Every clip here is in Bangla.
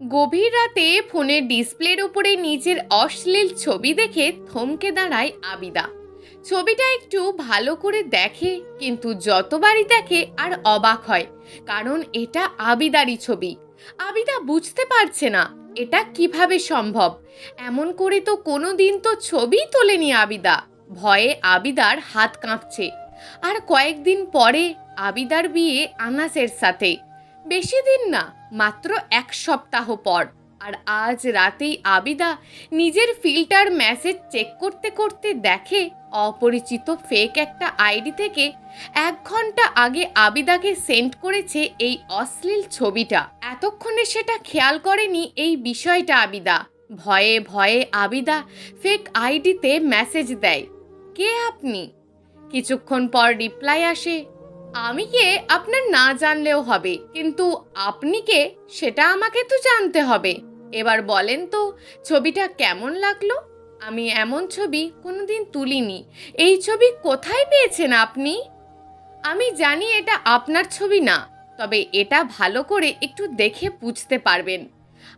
গভীর রাতে ফোনের ডিসপ্লের উপরে নিজের অশ্লীল ছবি দেখে থমকে দাঁড়ায় আবিদা। ছবিটা একটু ভালো করে দেখে, কিন্তু যতবারই দেখে আর অবাক হয়, কারণ এটা আবিদারই ছবি। আবিদা বুঝতে পারছে না এটা কিভাবে সম্ভব। এমন করে তো কোনো দিন তো ছবি তোলেনি আবিদা। ভয়ে আবিদার হাত কাঁপছে। আর কয়েকদিন পরে আবিদার বিয়ে আনাসের সাথে। বেশি দিন না, মাত্র এক সপ্তাহ পর। আর আজ রাতেই আবিদা নিজের ফিল্টার মেসেজ চেক করতে করতে দেখে অপরিচিত ফেক একটা আইডি থেকে 1 ঘন্টা আগে আবিদাকে সেন্ড করেছে এই অশ্লীল ছবিটা। এতক্ষণে সেটা খেয়াল করেনি এই বিষয়টা আবিদা। ভয়ে ভয়ে আবিদা ফেক আইডিতে মেসেজ দেয়, কে আপনি? কিছুক্ষণ পর রিপ্লাই আসে, আমি কে আপনার না জানলেও হবে, কিন্তু আপনি কে সেটা আমাকে তো জানতে হবে। এবার বলেন তো ছবিটা কেমন লাগলো? আমি এমন ছবি কোনোদিন তুলিনি। এই ছবি কোথায় পেয়েছেন আপনি? আমি জানি এটা আপনার ছবি না, তবে এটা ভালো করে একটু দেখে বুঝতে পারবেন।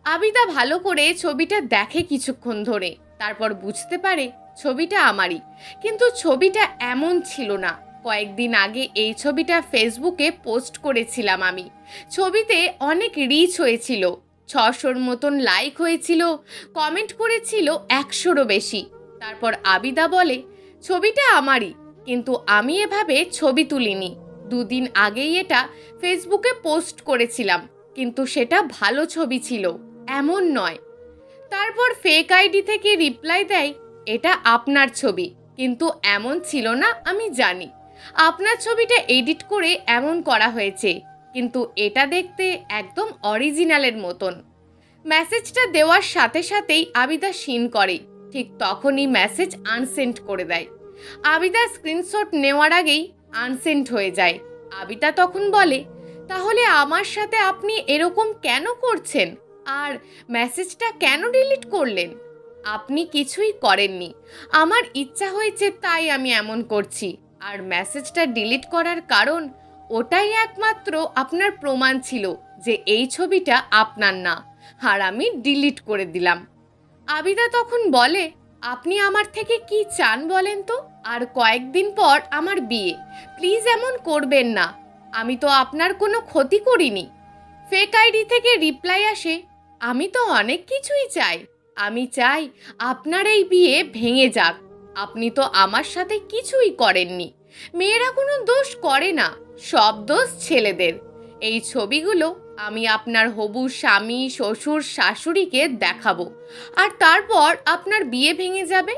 আবিদা ভালো করে ছবিটা দেখে কিছুক্ষণ ধরে, তারপর বুঝতে পারে ছবিটা আমারই। কিন্তু ছবিটা এমন ছিল না। কয়েকদিন আগে এই ছবিটা ফেসবুকে পোস্ট করেছিলাম আমি। ছবিতে অনেক রিচ হয়েছিল, 600-র মতন লাইক হয়েছিল, কমেন্ট করেছিল 100-রও বেশি। তারপর আবিদা বলে, ছবিটা আমারই, কিন্তু আমি এভাবে ছবি তুলিনি। 2 দিন আগেই এটা ফেসবুকে পোস্ট করেছিলাম, কিন্তু সেটা ভালো ছবি ছিল, এমন নয়। তারপর ফেক আইডি থেকে রিপ্লাই দেয়, এটা আপনার ছবি, কিন্তু এমন ছিল না, আমি জানি। আপনার ছবিটা এডিট করে এমন করা হয়েছে, কিন্তু এটা দেখতে একদম অরিজিনালের মতন। মেসেজটা দেওয়ার সাথে সাথেই আবিদা সিন করে। ঠিক তখনই মেসেজ আনসেন্ড করে দেয়। আবিদা স্ক্রিনশট নেওয়ার আগেই আনসেন্ড হয়ে যায়। আবিদা তখন বলে, তাহলে আমার সাথে আপনি এরকম কেন করছেন? আর মেসেজটা কেন ডিলিট করলেন? আপনি কিছুই করেননি, আমার ইচ্ছা হয়েছে তাই আমি এমন করছি। আর মেসেজটা ডিলিট করার কারণ ওটাই একমাত্র আপনার প্রমাণ ছিল যে এই ছবিটা আপনার না, আর আমি ডিলিট করে দিলাম। আবিদা তখন বলে, আপনি আমার থেকে কি চান বলেন তো? আর কয়েকদিন পর আমার বিয়ে, প্লিজ এমন করবেন না। আমি তো আপনার কোনো ক্ষতি করিনি। ফেক আইডি থেকে রিপ্লাই আসে, আমি তো অনেক কিছুই চাই। আমি চাই আপনার এই বিয়ে ভেঙে যাক। আপনি তো আমার সাথে কিছুই করেননি। মেয়েরা কোনো দোষ করে না, সব দোষ ছেলেদের। এই ছবিগুলো আমি আপনার হবু স্বামী, শ্বশুর, শাশুড়িকে দেখাবো, আর তারপর আপনার বিয়ে ভেঙে যাবে।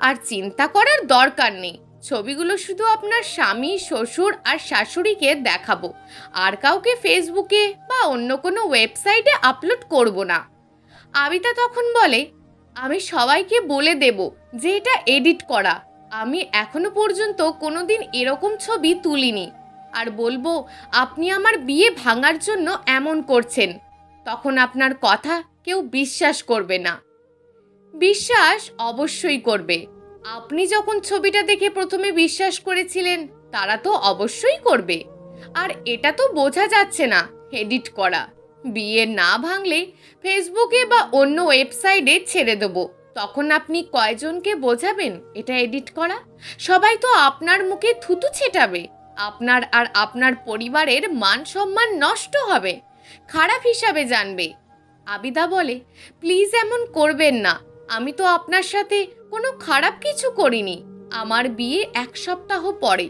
আর চিন্তা করার দরকার নেই, ছবিগুলো শুধু আপনার স্বামী, শ্বশুর আর শাশুড়িকে দেখাবো, আর কাউকে ফেসবুকে বা অন্য কোনো ওয়েবসাইটে আপলোড করব না। আবিদা তখন বলে, আমি সবাইকে বলে দেব যে এটা এডিট করা। আমি এখনো পর্যন্ত কোনোদিন এরকম ছবি তুলিনি। আর বলবো আপনি আমার বিয়ে ভাঙার জন্য এমন করছেন। তখন আপনার কথা কেউ বিশ্বাস করবে না। বিশ্বাস অবশ্যই করবে। আপনি যখন ছবিটা দেখে প্রথমে বিশ্বাস করেছিলেন, তারা তো অবশ্যই করবে। আর এটা তো বোঝা যাচ্ছে না এডিট করা। বিয়ে না ভাঙলে ফেসবুকে বা অন্য ওয়েবসাইটে ছেড়ে দেবো। তখন আপনি কয়জনকে বোঝাবেন এটা এডিট করা? সবাই তো আপনার মুখে থুতু ছেটাবে। আপনার আর আপনার পরিবারের মান সম্মান নষ্ট হবে, খারাপ হিসাবে জানবে। আবিদা বলে, প্লিজ এমন করবেন না। আমি তো আপনার সাথে কোনো খারাপ কিছু করিনি। আমার বিয়ে 1 সপ্তাহ পরে,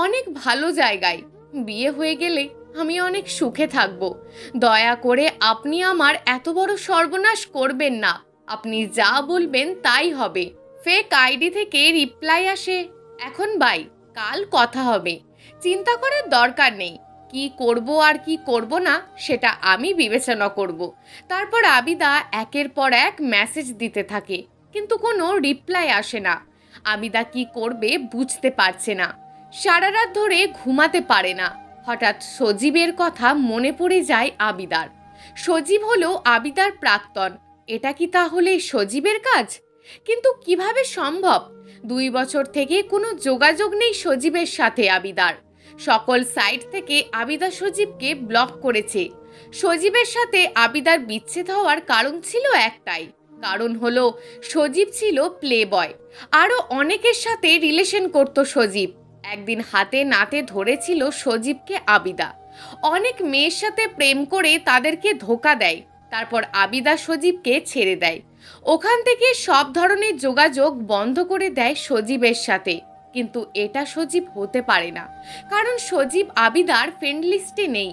অনেক ভালো জায়গায়। বিয়ে হয়ে গেলে আমি অনেক সুখে থাকব। দয়া করে আপনি আমার এত বড় সর্বনাশ করবেন না। আপনি যা বলবেন তাই হবে। ফেক আইডি থেকে রিপ্লাই আসে, এখন বাই, কাল কথা হবে। চিন্তা করার দরকার নেই। কি করব আর কি করব না সেটা আমি বিবেচনা করব। তারপর আবিদা একের পর এক মেসেজ দিতে থাকে, কিন্তু কোনো রিপ্লাই আসে না। আবিদা কি করবে বুঝতে পারছে না। সারা রাত ধরে ঘুমাতে পারে না। হঠাৎ সজীবের কথা মনে পড়ে যায় আবিদার। সজীব হলো আবিদার প্রাক্তন। এটা কি তাহলে সজীবের কাজ? কিন্তু কিভাবে সম্ভব? 2 বছর থেকে কোনো যোগাযোগ নেই সজীবের সাথে আবিদার। সকল সাইট থেকে আবিদা সজীবকে ব্লক করেছে। সজীবের সাথে আবিদার বিচ্ছেদ হওয়ার কারণ ছিল একটাই, কারণ হলো সজীব ছিল প্লে বয়। আরও অনেকের সাথে রিলেশন করত সজীব। একদিন হাতে নাতে ধরেছিল সজীবকে আবিদা। অনেক মেয়ের সাথে প্রেম করে তাদেরকে ধোঁকা দেয়, তারপর আবিদা সজীবকে ছেড়ে দেয়। ওখান থেকে সব ধরনের যোগাযোগ বন্ধ করে দেয় সজীবের সাথে। কিন্তু এটা সজীব হতে পারে না, কারণ সজীব আবিদার ফ্রেন্ড লিস্টে নেই,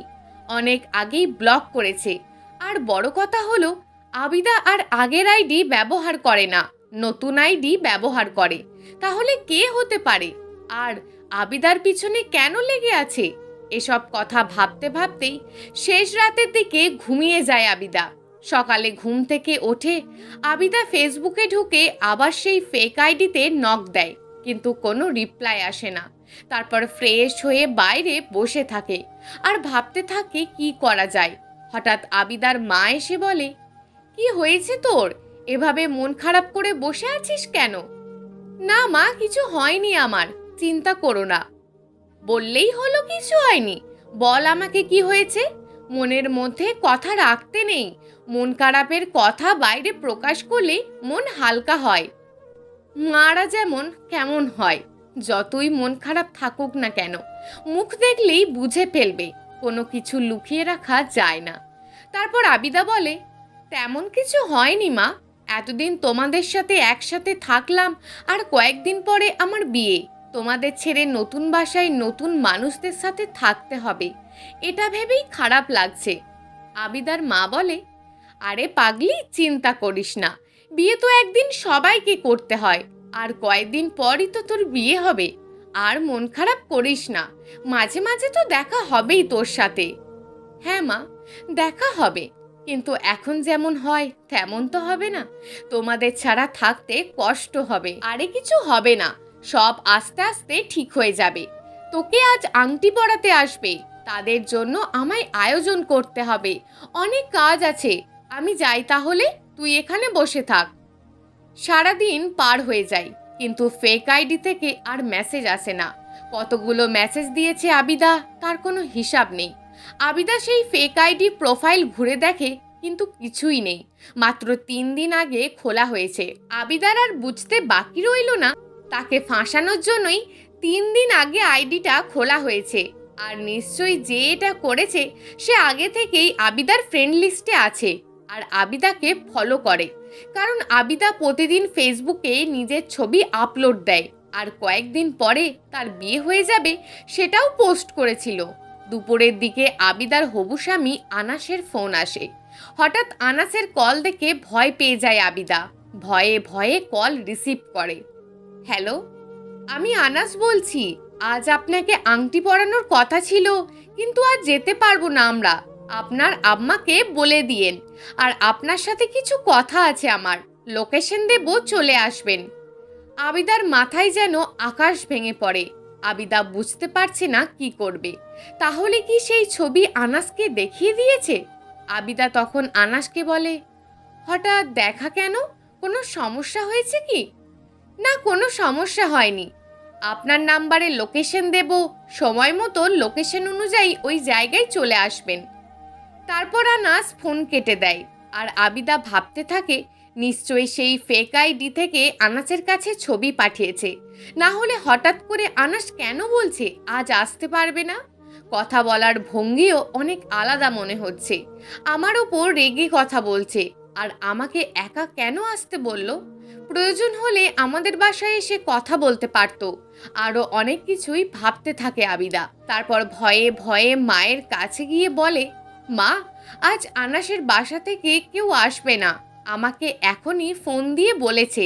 অনেক আগেই ব্লক করেছে। আর বড় কথা হলো আবিদা আর আগের আইডি ব্যবহার করে না, নতুন আইডি ব্যবহার করে। তাহলে কে হতে পারে? আর আবিদার পিছনে কেন লেগে আছে? এসব কথা ভাবতে ভাবতেই শেষ রাতের দিকে ঘুমিয়ে যায় আবিদা। সকালে ঘুম থেকে ওঠে আবিদা ফেসবুকে ঢুকে আবার সেই ফেক আইডিতে নক দেয়, কিন্তু কোনো রিপ্লাই আসে না। তারপর ফ্রেশ হয়ে বাইরে বসে থাকে আর ভাবতে থাকে কি করা যায়। হঠাৎ আবিদার মা এসে বলে, কি হয়েছে তোর? এভাবে মন খারাপ করে বসে আছিস কেন? না মা, কিছু হয়নি আমার, চিন্তা করো না। বললেই হলো কিছু হয়নি, বল আমাকে কি হয়েছে। মনের মধ্যে কথা রাখতে নেই, মন খারাপের কথা বাইরে প্রকাশ করলে মন হালকা হয়। মারা যেমন কেমন হয়, যতই মন খারাপ থাকুক না কেন মুখ দেখলেই বুঝে ফেলবে, কোনো কিছু লুকিয়ে রাখা যায় না। তারপর আবিদা বলে, তেমন কিছু হয়নি মা, এতদিন তোমাদের সাথে একসাথে থাকলাম, আর কয়েকদিন পরে আমার বিয়ে। তোমাদের ছেড়ে নতুন বাসায় নতুন মানুষদের সাথে থাকতে হবে, এটা ভেবেই খারাপ লাগছে। আবিদার মা বলে, আরে পাগলি, চিন্তা করিস না, বিয়ে তো একদিন সবাইকে করতে হয়, আর কয়েকদিন পরই তো তোর বিয়ে হবে। আর মন খারাপ করিস না, মাঝে মাঝে তো দেখা হবেই তোর সাথে। হ্যাঁ মা, দেখা হবে, কিন্তু এখন যেমন হয় তেমন তো হবে না। তোমাদের ছাড়া থাকতে কষ্ট হবে। আরে কিছু হবে না, সব আস্তে আস্তে ঠিক হয়ে যাবে। তোকে আজ আংটি পরাতে আসবে, তাদের জন্য আমায় আয়োজন করতে হবে, অনেক কাজ আছে। আমি যাই তাহলে, তুই এখানে বসে থাক। সারাদিন পার হয়ে যায়, কিন্তু ফেক আইডি থেকে আর মেসেজ আসে না। কতগুলো মেসেজ দিয়েছে আবিদা, তার কোনো হিসাব নেই। আবিদা সেই ফেক আইডি প্রোফাইল ঘুরে দেখে, কিন্তু কিছুই নেই। মাত্র 3 দিন আগে খোলা হয়েছে। আবিদার আর বুঝতে বাকি রইল না, তাকে ফাঁসানোর জন্যই 3 দিন আগে আইডিটা খোলা হয়েছে। আর নিশ্চয়ই যে এটা করেছে সে আগে থেকেই আবিদার ফ্রেন্ড লিস্টে আছে আর আবিদাকে ফলো করে, কারণ আবিদা প্রতিদিন ফেসবুকে নিজের ছবি আপলোড দেয়, আর কয়েকদিন পরে তার বিয়ে হয়ে যাবে সেটাও পোস্ট করেছিল। দুপুরের দিকে আবিদার হবু স্বামী আনাসের ফোন আসে। হঠাৎ আনাসের কল দেখে ভয় পেয়ে যায় আবিদা, ভয়ে ভয়ে কল রিসিভ করে। হ্যালো, আমি আনাস বলছি, আজ আপনাকে আংটি পরানোর কথা ছিল, কিন্তু আজ যেতে পারবো না আমরা। আপনার আম্মাকে বলে দিয়েন, আর আপনার সাথে কিছু কথা আছে আমার, লোকেশন দেব, চলে আসবেন। আবিদার মাথায় যেন আকাশ ভেঙে পড়ে। আবিদা বুঝতে পারছে না কি করবে। তাহলে কি সেই ছবি আনাসকে দেখিয়ে দিয়েছে? আবিদা তখন আনাসকে বলে, হঠাৎ দেখা কেন, কোনো সমস্যা হয়েছে কি? না, কোনো সমস্যা হয়নি, আপনার নাম্বারে লোকেশন দেব, সময় মতো লোকেশন অনুযায়ী ওই জায়গায় চলে আসবেন। তারপর আনাস ফোন কেটে দেয়, আর আবিদা ভাবতে থাকে নিশ্চয়ই সেই ফেক আইডি থেকে আনাসের কাছে ছবি পাঠিয়েছে, না হলে হঠাৎ করে আনাস কেন বলছে আজ আসতে পারবে না। কথা বলার ভঙ্গিও অনেক আলাদা মনে হচ্ছে। আমার ওপর রেগে কথা বলছে, আর আমাকে একা কেন আসতে বলল? প্রয়োজন হলে আমাদের বাসায় এসে কথা বলতে পারতো। আরও অনেক কিছুই ভাবতে থাকে আবিদা। তারপর ভয়ে ভয়ে মায়ের কাছে গিয়ে বলে, মা, আজ আনাসের বাসা থেকে কেউ আসবে না, আমাকে এখনই ফোন দিয়ে বলেছে।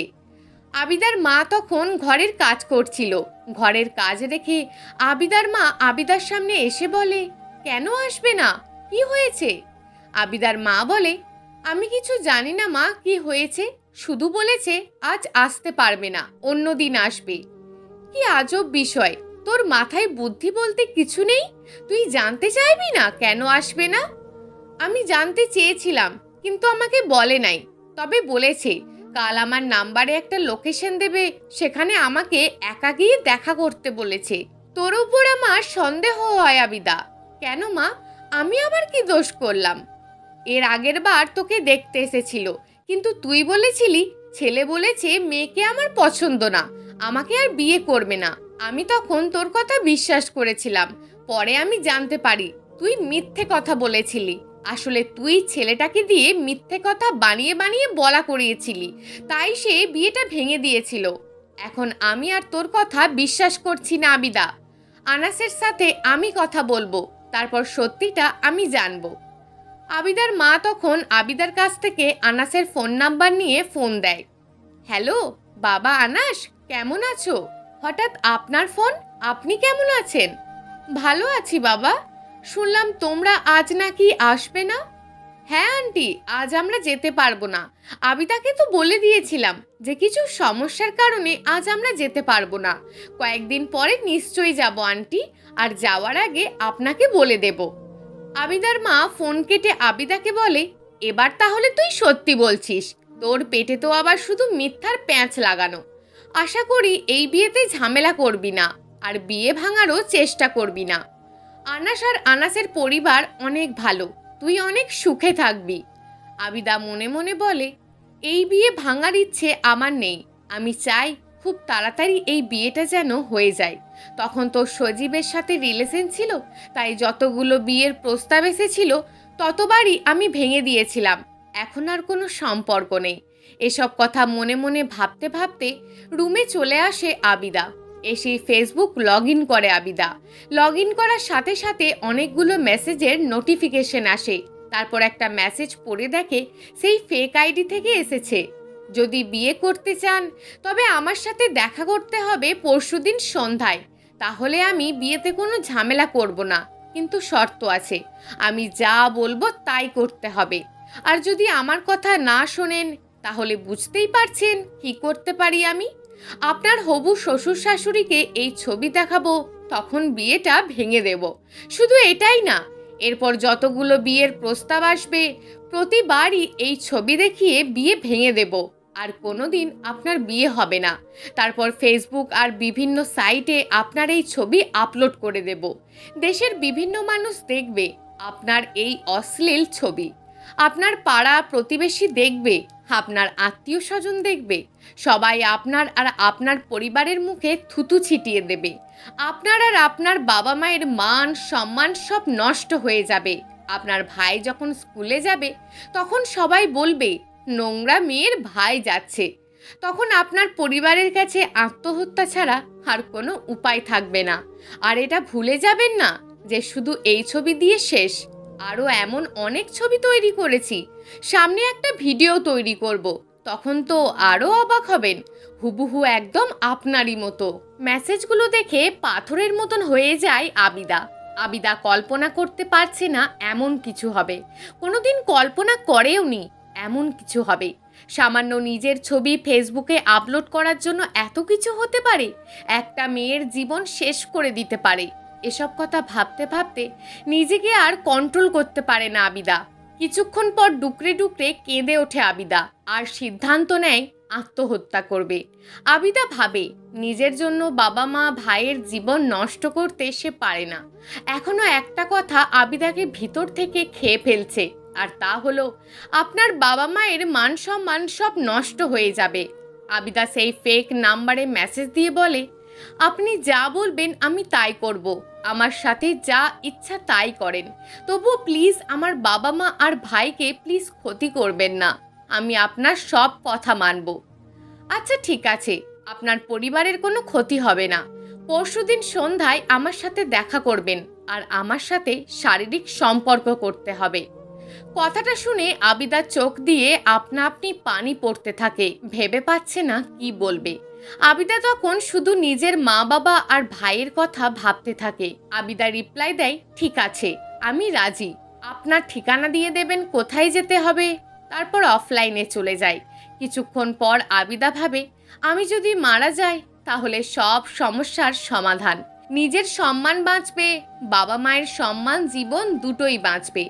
আবিদার মা তখন ঘরের কাজ করছিল। ঘরের কাজ রেখে আবিদার মা আবিদার সামনে এসে বলে, কেন আসবে না, কি হয়েছে? আবিদার মা বলে, আমি কিছু জানি না মা, কি হয়েছে, শুধু বলেছে আজ আসতে পারবে না, অন্য দিন আসবে। কি আজব বিষয়, তোর মাথায় বুদ্ধি বলতে কিছু নেই? তুই জানতে চাইবি না কেন আসবে না? আমি জানতে চেয়েছিলাম, কিন্তু আমাকে বলে নাই, তবে বলেছে কাল আমার নাম্বারে একটা লোকেশন দেবে, সেখানে আমাকে একা গিয়ে দেখা করতে বলেছে। তোর উপর আমার সন্দেহ হয় আবিদা। কেন মা, আমি আবার কি দোষ করলাম? এর আগের বার তোকে দেখতে এসেছিল, কিন্তু তুই বলেছিলি ছেলে বলেছে মেয়েকে আমার পছন্দ না, আমাকে আর বিয়ে করবে না। আমি তখন তোর কথা বিশ্বাস করেছিলাম। পরে আমি জানতে পারি তুই মিথ্যে কথা বলেছিলি। আসলে তুই ছেলেটাকে দিয়ে মিথ্যে কথা বানিয়ে বানিয়ে বলা করিয়েছিলি, তাই সে বিয়েটা ভেঙে দিয়েছিল। এখন আমি আর তোর কথা বিশ্বাস করছি না আবিদা। আনাসের সাথে আমি কথা বলবো, তারপর সত্যিটা আমি জানবো। আবিদার মা তখন আবিদার কাছ থেকে আনাসের ফোন নাম্বার নিয়ে ফোন দেয়। হ্যালো বাবা আনাস, কেমন আছো? হঠাৎ আপনার ফোন, আপনি কেমন আছেন? ভালো আছি বাবা। শুনলাম তোমরা আজ নাকি আসবে না? হ্যাঁ আন্টি, আজ আমরা যেতে পারবো না। আবিদাকে তো বলে দিয়েছিলাম যে কিছু সমস্যার কারণে আজ আমরা যেতে পারবো না। কয়েকদিন পরে নিশ্চয়ই যাব আন্টি, আর যাওয়ার আগে আপনাকে বলে দেব। আবিদার মা ফোন কেটে আবিদাকে বলে, এবার তাহলে তুই সত্যি বলছিস? তোর পেটে তো আবার শুধু মিথ্যার প্যাঁচ লাগানো। আশা করি এই বিয়েতে ঝামেলা করবি না, আর বিয়ে ভাঙারও চেষ্টা করবি না। আনাস আর আনাসের পরিবার অনেক ভালো, তুই অনেক সুখে থাকবি। আবিদা মনে মনে বলে, এই বিয়ে ভাঙার ইচ্ছে আমার নেই। আমি চাই খুব তাড়াতাড়ি এই বিয়েটা যেন হয়ে যায়। তখন তো সজীবের সাথে রিলেশন ছিল, তাই যতগুলো বিয়ের প্রস্তাব এসেছিল ততবারই আমি ভেঙে দিয়েছিলাম। এখন আর কোনো সম্পর্ক নেই। এসব কথা মনে মনে ভাবতে ভাবতে রুমে চলে আসে আবিদা। এসে ফেসবুক লগ ইন করে আবিদা। লগ ইন করার সাথে সাথে অনেকগুলো মেসেজের নোটিফিকেশন আসে। তারপর একটা মেসেজ পড়ে দেখে সেই ফেক আইডি থেকে এসেছে। যদি বিয়ে করতে চান তবে আমার সাথে দেখা করতে হবে পরশুদিন সন্ধ্যায়। তাহলে আমি বিয়েতে কোনো ঝামেলা করব না, কিন্তু শর্ত আছে। আমি যা বলবো তাই করতে হবে। আর যদি আমার কথা না শোনেন তাহলে বুঝতেই পারছেন কি করতে পারি আমি। আপনার হবু শ্বশুর শাশুড়িকে এই ছবি দেখাবো, তখন বিয়েটা ভেঙে দেব। শুধু এটাই না, এরপর যতগুলো বিয়ের প্রস্তাব আসবে প্রতিবারই এই ছবি দেখিয়ে বিয়ে ভেঙে দেব, আর কোনোদিন আপনার বিয়ে হবে না। তারপর ফেসবুক আর বিভিন্ন সাইটে আপনার এই ছবি আপলোড করে দেব। দেশের বিভিন্ন মানুষ দেখবে আপনার এই অশ্লীল ছবি। আপনার পাড়া প্রতিবেশী দেখবে, আপনার আত্মীয় স্বজন দেখবে। সবাই আপনার আর আপনার পরিবারের মুখে থুতু ছিটিয়ে দেবে। আপনার আর আপনার বাবা মায়ের মান সম্মান সব নষ্ট হয়ে যাবে। আপনার ভাই যখন স্কুলে যাবে তখন সবাই বলবে, নোংরা মেয়ের ভাই যাচ্ছে। তখন আপনার পরিবারের কাছে আত্মহত্যা ছাড়া আর কোনো উপায় থাকবে না। আর এটা ভুলে যাবেন না যে শুধু এই ছবি দিয়ে শেষ। আরও এমন অনেক ছবি তৈরি করেছি, সামনে একটা ভিডিও তৈরি করব, তখন তো আরও অবাক হবেন। হুবহু একদম আপনারই মতো। মেসেজগুলো দেখে পাথরের মতন হয়ে যায় আবিদা। আবিদা কল্পনা করতে পারছে না এমন কিছু হবে। কোনোদিন কল্পনা করেও নি এমন কিছু হবে। সামান্য নিজের ছবি ফেসবুকে আপলোড করার জন্য এত কিছু হতে পারে। একটা মেয়ের জীবন শেষ করে দিতে পারে। এসব কথা ভাবতে ভাবতে নিজেকে আর কন্ট্রোল করতে পারে না আবিদা। কিছুক্ষণ পর ডুকরে ডুকরে কেঁদে ওঠে আবিদা, আর সিদ্ধান্ত নেয় আত্মহত্যা করবে। আবিদা ভাবে নিজের জন্য বাবা মা ভাইয়ের জীবন নষ্ট করতে সে পারে না। এখনো একটা কথা আবিদাকে ভিতর থেকে খেয়ে ফেলছে, আর তা হলো আপনার বাবা মায়ের মান সম্মান সব নষ্ট হয়ে যাবে। আবিদা সেই ফেক নাম্বারে মেসেজ দিয়ে বলে, আপনি যা বলবেন আমি তাই করব। আমার সাথে যা ইচ্ছা তাই করেন। তবুও প্লিজ আমার বাবা মা আর ভাইকে প্লিজ ক্ষতি করবেন না। আমি আপনার সব কথা মানব। আচ্ছা ঠিক আছে, আপনার পরিবারের কোনো ক্ষতি হবে না। পরশুদিন সন্ধ্যায় আমার সাথে দেখা করবেন, আর আমার সাথে শারীরিক সম্পর্ক করতে হবে। কথাটা শুনে আবিদার চোখ দিয়ে আপনা আপনি পানি পড়তে থাকে। ভেবে পাচ্ছে না কি বলবে। আবিদা তখন শুধু নিজের মা বাবা আর ভাইয়ের কথা ভাবতে থাকে। আবিদা রিপ্লাই দেয়, ঠিক আছে, আমি রাজি। আপনার ঠিকানা দিয়ে দেবেন কোথায় যেতে হবে। তারপর অফলাইনে চলে যায়। কিছুক্ষণ পর আবিদা ভাবে, আমি যদি মারা যাই তাহলে সব সমস্যার সমাধান। নিজের সম্মান বাঁচবে, বাবা মায়ের সম্মান জীবন দুটোই বাঁচবে।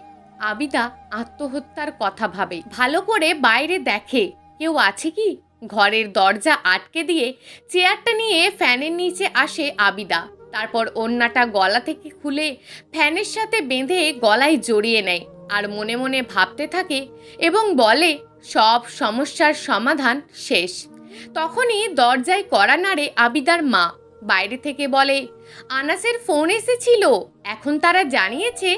আবিদা আত্মহত্যার কথা ভাবে। ভালো করে বাইরে দেখে কেউ আছে কি। ঘরের দরজা আটকে দিয়ে চেয়ারটা নিয়ে ফ্যানের নিচে আসে আবিদা। তারপর ওড়নাটা গলা থেকে খুলে ফ্যানের সাথে বেঁধে গলায় জড়িয়ে নেয় আর মনে মনে ভাবতে থাকে এবং বলে সব সমস্যার সমাধান শেষ। তখনই দরজায় কড়া নাড়ে আবিদার মা। বাইরে থেকে বলে, আনাসের ফোন এসেছিল, এখন তারা জানিয়েছে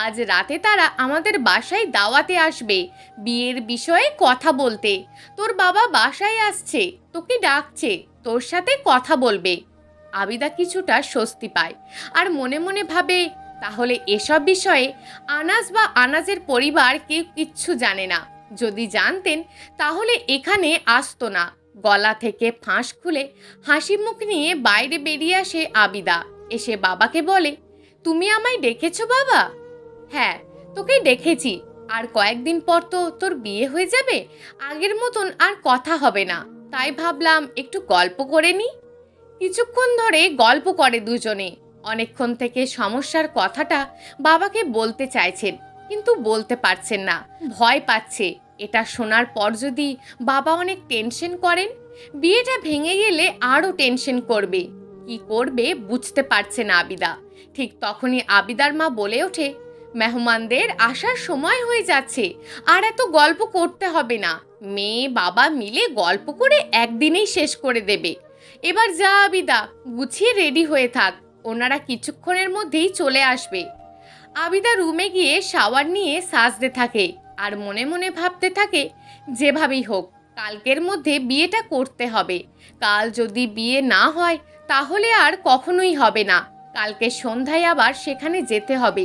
আজ রাতে তারা আমাদের বাসায় দাওয়াতে আসবে বিয়ের বিষয়ে কথা বলতে। তোর বাবা বাসায় আসছে, তোকে ডাকছে, তোর সাথে কথা বলবে। আবিদা কিছুটা স্বস্তি পায় আর মনে মনে ভাবে, তাহলে এসব বিষয়ে আনাস বা আনাজের পরিবার কেউ কিচ্ছু জানে না। যদি জানতেন তাহলে এখানে আসতো না। গলা থেকে ফাঁস খুলে হাসি মুখ নিয়ে বাইরে বেরিয়ে আসে আবিদা। এসে বাবাকে বলে, তুমি আমায় ডেকেছো বাবা? হ্যাঁ, তোকে ডেকেছি। আর কয়েকদিন পর তো তোর বিয়ে হয়ে যাবে, আগের মতন আর কথা হবে না, তাই ভাবলাম একটু গল্প করে নি। কিছুক্ষণ ধরে গল্প করে দুজনে। অনেকক্ষণ থেকে সমস্যার কথাটা বাবাকে বলতে চাইছেন, কিন্তু বলতে পারছেন না, ভয় পাচ্ছে। এটা শোনার পর যদি বাবা অনেক টেনশন করেন, বিয়েটা ভেঙে গেলে আরও টেনশন করবে। কি করবে বুঝতে পারছে না আবিদা। ঠিক তখনই আবিদার মা বলে ওঠে, মেহমানদের আসার সময় হয়ে যাচ্ছে, আর এত গল্প করতে হবে না। মেয়ে বাবা মিলে গল্প করে একদিনেই শেষ করে দেবে। এবার যা আবিদা, গুছিয়ে রেডি হয়ে থাক, ওনারা কিছুক্ষণের মধ্যেই চলে আসবে। আবিদা রুমে গিয়ে শাওয়ার নিয়ে সাজতে থাকে আর মনে মনে ভাবতে থাকে, যেভাবেই হোক কালকের মধ্যে বিয়েটা করতে হবে। কাল যদি বিয়ে না হয় তাহলে আর কখনোই হবে না। কালকে সন্ধ্যায় আবার সেখানে যেতে হবে,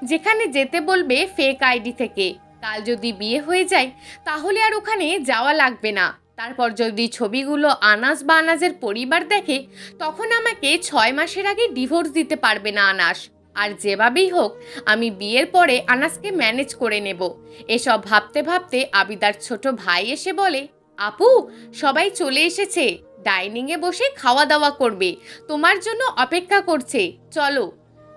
যেখানে যেতে বলবে ফেক আইডি থেকে। কাল যদি বিয়ে হয়ে যায় তাহলে আর ওখানে যাওয়া লাগবে না। তারপর যদি ছবিগুলো আনাস বা আনাজের পরিবার দেখে, তখন আমাকে 6 মাসের আগে ডিভোর্স দিতে পারবে না আনাস। আর যেভাবেই হোক আমি বিয়ের পরে আনাসকে ম্যানেজ করে নেব। এসব ভাবতে ভাবতে আবিদার ছোট ভাই এসে বলে, আপু, সবাই চলে এসেছে, ডাইনিংয়ে বসে খাওয়া দাওয়া করবে, তোমার জন্য অপেক্ষা করছে, চলো।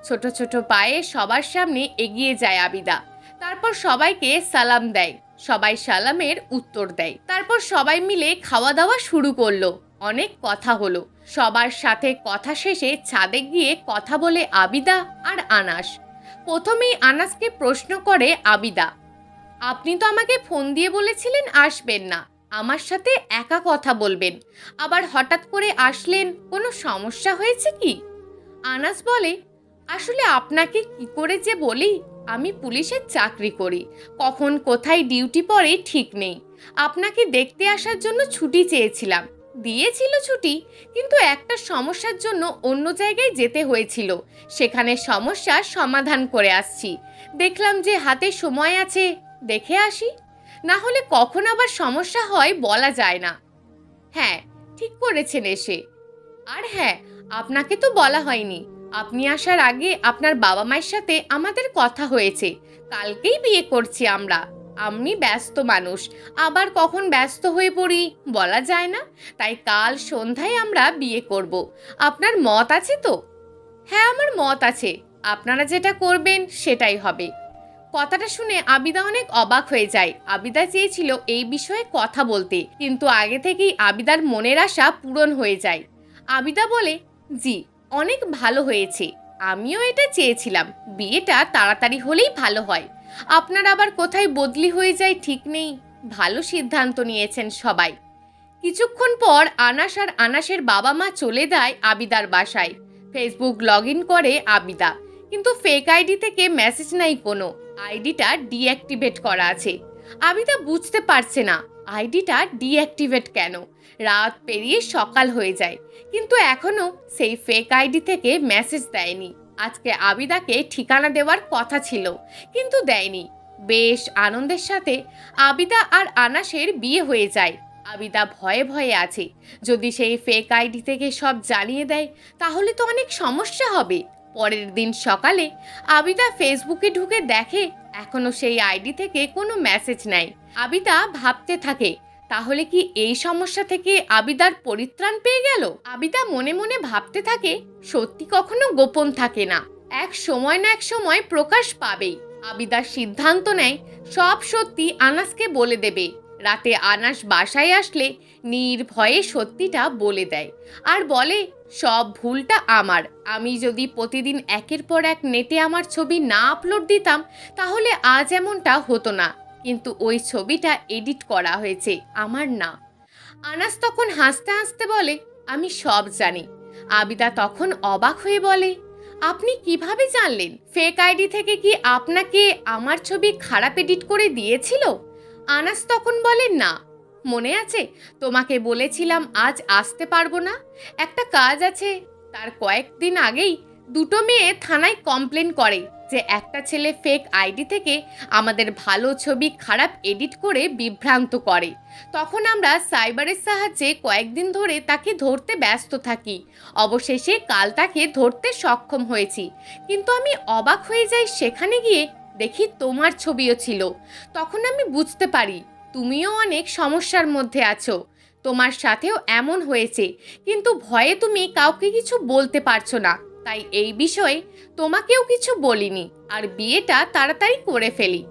ছোট ছোট পায়ে সবার সামনে এগিয়ে যায় আবিদা। তারপর সবাইকে সালাম দেয়, সবাই সালামের উত্তর দেয়। তারপর সবাই মিলে খাওয়া দাওয়া শুরু করলো। অনেক কথা হলো। সবার সাথে কথা শেষে ছাদে গিয়ে কথা বলে আবিদা আর আনাস। প্রথমেই আনাসকে প্রশ্ন করে আবিদা, আপনি তো আমাকে ফোন দিয়ে বলেছিলেন আসবেন না, আমার সাথে একা কথা বলবেন, আবার হঠাৎ করে আসলেন, কোনো সমস্যা হয়েছে কি? আনাস বলে, আসলে আপনাকে কি করে যে বলি, আমি পুলিশের চাকরি করি, কখন কোথায় ডিউটি পড়ে ঠিক নেই। আপনাকে দেখতে আসার জন্য ছুটি চেয়েছিলাম, দিয়েছিল ছুটি, কিন্তু একটা সমস্যার জন্য অন্য জায়গায় যেতে হয়েছিল, সেখানে সমস্যার সমাধান করে আসছি। দেখলাম যে হাতে সময় আছে, দেখে আসি, না হলে কখন আবার সমস্যা হয় বলা যায় না। হ্যাঁ, ঠিক করেছেন এসে। আর হ্যাঁ, আপনাকে তো বলা হয়নি, আপনি আসার আগে আপনার বাবা মায়ের সাথে আমাদের কথা হয়েছে, কালকেই বিয়ে করছি আমরা। আমি ব্যস্ত মানুষ, আবার কখন ব্যস্ত হয়ে পড়ি বলা যায় না, তাই কাল সন্ধ্যায় আমরা বিয়ে করব। আপনার মত আছে তো? হ্যাঁ, আমার মত আছে, আপনারা যেটা করবেন সেটাই হবে। কথাটা শুনে আবিদা অনেক অবাক হয়ে যায়। আবিদা চেয়েছিল এই বিষয়ে কথা বলতে, কিন্তু আগে থেকেই আবিদার মনের আশা পূরণ হয়ে যায়। আবিদা বলে, জি, অনেক ভালো হয়েছে, আমিও এটা চেয়েছিলাম, বিয়েটা তাড়াতাড়ি হলেই ভালো হয়। আপনার আবার কোথায় বদলি হয়ে যায় ঠিক নেই, ভালো সিদ্ধান্ত নিয়েছেন সবাই। কিছুক্ষণ পর আনাস আর আনাসের বাবা মা চলে যায় আবিদার বাসায়। ফেসবুক লগ ইন করে আবিদা, কিন্তু ফেক আইডি থেকে মেসেজ নাই কোনো, আইডিটা ডিঅ্যাক্টিভেট করা আছে। আবিদা বুঝতে পারছে না আইডিটা ডিঅ্যাক্টিভেট কেন। রাত পেরিয়ে সকাল হয়ে যায়, কিন্তু এখনো সেই ফেক আইডি থেকে মেসেজ দেয়নি। আজকে আবিদাকে ঠিকানা দেওয়ার কথা ছিল, কিন্তু দেয়নি। বেশ আনন্দের সাথে আবিদা আর আনাসের বিয়ে হয়ে যায়। আবিদা ভয়ে ভয়ে আছে, যদি সেই ফেক আইডি থেকে সব জানিয়ে দেয় তাহলে তো অনেক সমস্যা হবে। পরের দিন সকালে আবিদা ফেসবুকে ঢুকে দেখে এখনো সেই আইডি থেকে কোনো মেসেজ নাই। আবিদা ভাবতে থাকে, তাহলে কি এই সমস্যা থেকে আবিদার পরিত্রাণ পেয়ে গেল? আবিদা মনে মনে ভাবতে থাকে, সত্যি কখনো গোপন থাকে না, এক সময় না এক সময় প্রকাশ পাবেই। আবিদা সিদ্ধান্ত নেয় সব সত্যি আনাসকে বলে দেবে। রাতে আনাস বাসায় আসলে নির্ভয়ে সত্যিটা বলে দেয় আর বলে সব ভুলটা আমার। আমি যদি প্রতিদিন একের পর এক নেটে আমার ছবি না আপলোড দিতাম তাহলে আজ এমনটা হতো না, কিন্তু ওই ছবিটা এডিট করা হয়েছে, আমার না। আনাস তখন হাসতে হাসতে বলে আমি সব জানি। আবিদা তখন অবাক হয়ে বলে আপনি কিভাবে জানলেন? ফেক আইডি থেকে কি আপনাকে আমার ছবি খারাপ এডিট করে দিয়েছিল? আনাস তখন বলে না, মনে আছে তোমাকে বলেছিলাম আজ আসতে পারবো না, একটা কাজ আছে। তার কয়েকদিন আগেই দুটো মেয়ে থানায় কমপ্লেন করে যে একটা ছেলে ফেক আইডি থেকে আমাদের ভালো ছবি খারাপ এডিট করে বিভ্রান্ত করে। তখন আমরা সাইবারের সাহায্যে কয়েকদিন ধরে তাকে ধরতে ব্যস্ত থাকি। অবশেষে কাল তাকে ধরতে সক্ষম হয়েছি, কিন্তু আমি অবাক হয়ে যাই সেখানে গিয়ে দেখি তোমার ছবিও ছিল। তখন আমি বুঝতে পারি তুমিও অনেক সমস্যার মধ্যে আছো, তোমার সাথেও এমন হয়েছে, কিন্তু ভয়ে তুমি কাউকে কিছু বলতে পারছো না, তাই এই বিষয়ে তোমাকেও কিছু বলিনি আর বিয়েটা তাড়াতাড়ি করে ফেলি।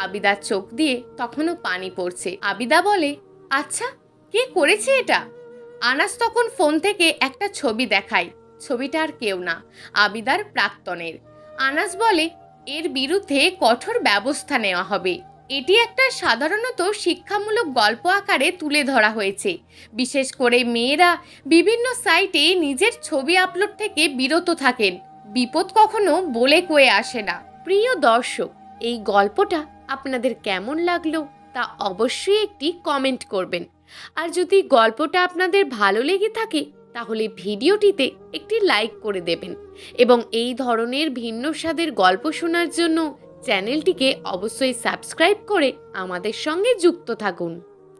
আবিদার চোখ দিয়ে তখনও পানি পড়ছে। আবিদা বলে আচ্ছা, কে করেছে এটা? আনাস তখন ফোন থেকে একটা ছবি দেখায়। ছবিটা আর কেউ না, আবিদার প্রাক্তনের। আনাস বলে এর বিরুদ্ধে কঠোর ব্যবস্থা নেওয়া হবে। এটি একটা সাধারণত শিক্ষামূলক গল্প আকারে তুলে ধরা হয়েছে। বিশেষ করে মেয়েরা বিভিন্ন সাইটে নিজের ছবি আপলোড থেকে বিরত থাকেন। বিপদ কখনো বলে কয়ে আসে না। প্রিয় দর্শক, এই গল্পটা আপনাদের কেমন লাগলো তা অবশ্যই একটি কমেন্ট করবেন। আর যদি গল্পটা আপনাদের ভালো লেগে থাকে তাহলে ভিডিওটিতে একটি লাইক করে দেবেন এবং এই ধরনের ভিন্ন স্বাদের গল্প শোনার জন্য চ্যানেলটিকে অবশ্যই সাবস্ক্রাইব করে আমাদের সঙ্গে যুক্ত থাকুন।